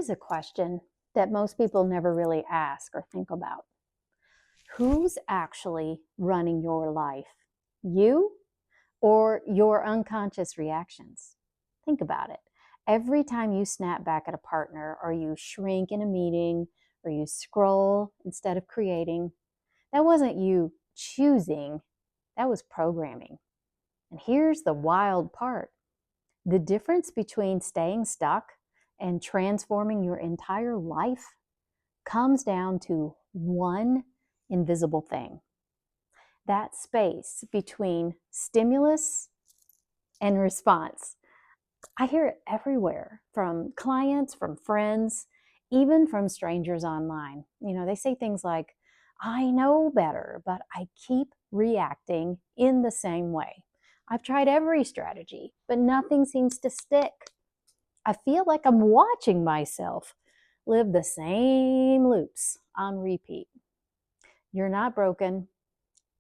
Here's a question that most people never really ask or think about. Who's actually running your life? You or your unconscious reactions? Think about it. Every time you snap back at a partner, or you shrink in a meeting, or you scroll instead of creating, that wasn't you choosing, that was programming. And here's the wild part. The difference between staying stuck and transforming your entire life comes down to one invisible thing: that space between stimulus and response. I hear it everywhere, from clients, from friends, even from strangers online. They say things like, I know better, but I keep reacting in the same way. I've tried every strategy, but nothing seems to stick. I feel like I'm watching myself live the same loops on repeat. You're not broken.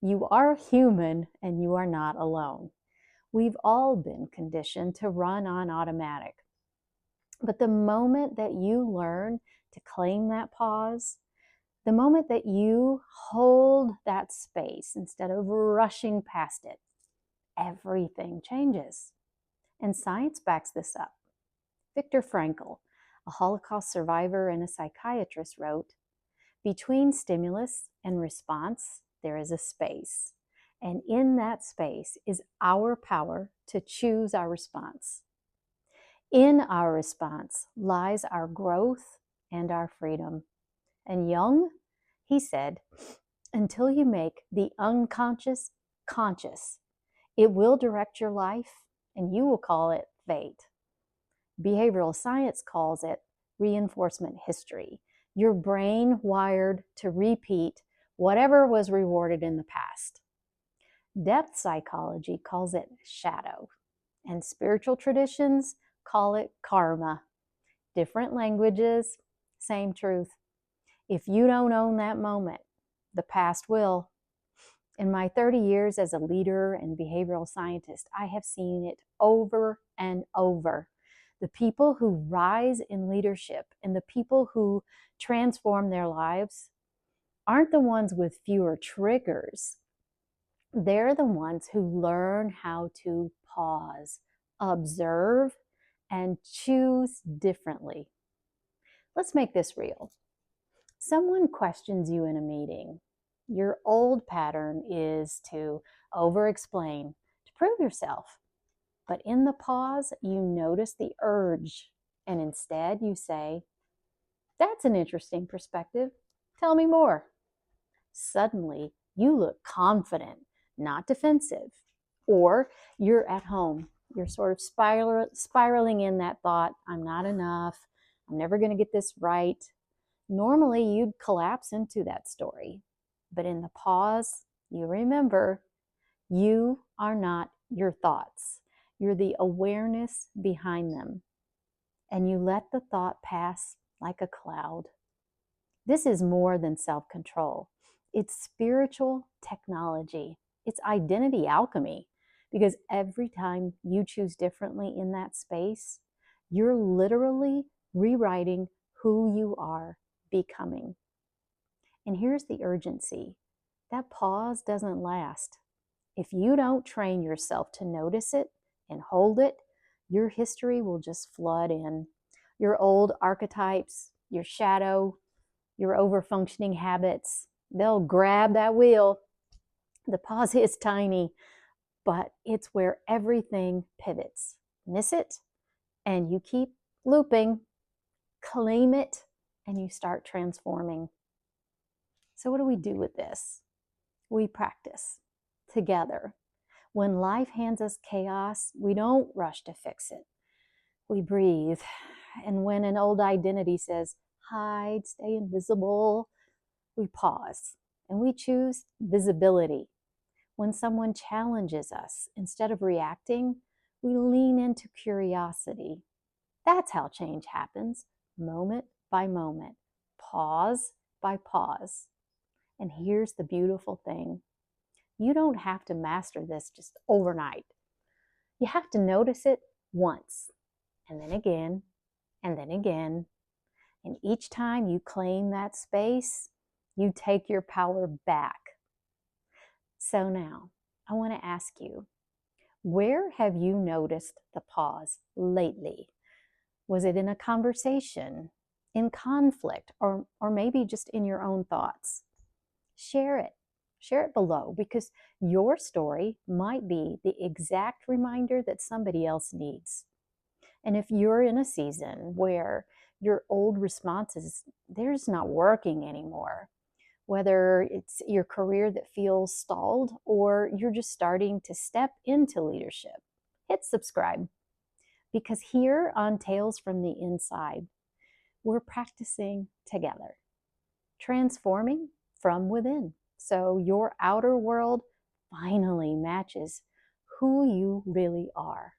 You are human, and you are not alone. We've all been conditioned to run on automatic. But the moment that you learn to claim that pause, the moment that you hold that space instead of rushing past it, everything changes. And science backs this up. Viktor Frankl, a Holocaust survivor and a psychiatrist, wrote, "Between stimulus and response, there is a space. And in that space is our power to choose our response. In our response lies our growth and our freedom." And Jung, he said, "Until you make the unconscious conscious, it will direct your life, and you will call it fate." Behavioral science calls it reinforcement history. Your brain wired to repeat whatever was rewarded in the past. Depth psychology calls it shadow, and spiritual traditions call it karma. Different languages, same truth. If you don't own that moment, the past will. In my 30 years as a leader and behavioral scientist, I have seen it over and over. The people who rise in leadership and the people who transform their lives aren't the ones with fewer triggers. They're the ones who learn how to pause, observe, and choose differently. Let's make this real. Someone questions you in a meeting. Your old pattern is to over-explain, to prove yourself. But in the pause, you notice the urge, and instead you say, "That's an interesting perspective. Tell me more." Suddenly, you look confident, not defensive. Or you're at home. You're sort of spiraling in that thought, "I'm not enough. I'm never going to get this right." Normally, you'd collapse into that story. But in the pause, you remember, you are not your thoughts. You're the awareness behind them. And you let the thought pass like a cloud. This is more than self-control. It's spiritual technology. It's identity alchemy. Because every time you choose differently in that space, you're literally rewriting who you are becoming. And here's the urgency. That pause doesn't last. If you don't train yourself to notice it and hold it, your history will just flood in. Your old archetypes, your shadow, your over-functioning habits, they'll grab that wheel. The pause is tiny, but it's where everything pivots. Miss it, and you keep looping. Claim it, and you start transforming. So what do we do with this? We practice together. When life hands us chaos, we don't rush to fix it. We breathe. And when an old identity says, hide, stay invisible, we pause and we choose visibility. When someone challenges us, instead of reacting, we lean into curiosity. That's how change happens, moment by moment, pause by pause. And here's the beautiful thing. You don't have to master this just overnight. You have to notice it once, and then again, and then again. And each time you claim that space, you take your power back. So now, I want to ask you, where have you noticed the pause lately? Was it in a conversation, in conflict, or maybe just in your own thoughts? Share it. Share it below, because your story might be the exact reminder that somebody else needs. And if you're in a season where your old responses, they're just not working anymore, whether it's your career that feels stalled or you're just starting to step into leadership, hit subscribe. Because here on Tales from the Inside, we're practicing together, transforming from within, so your outer world finally matches who you really are.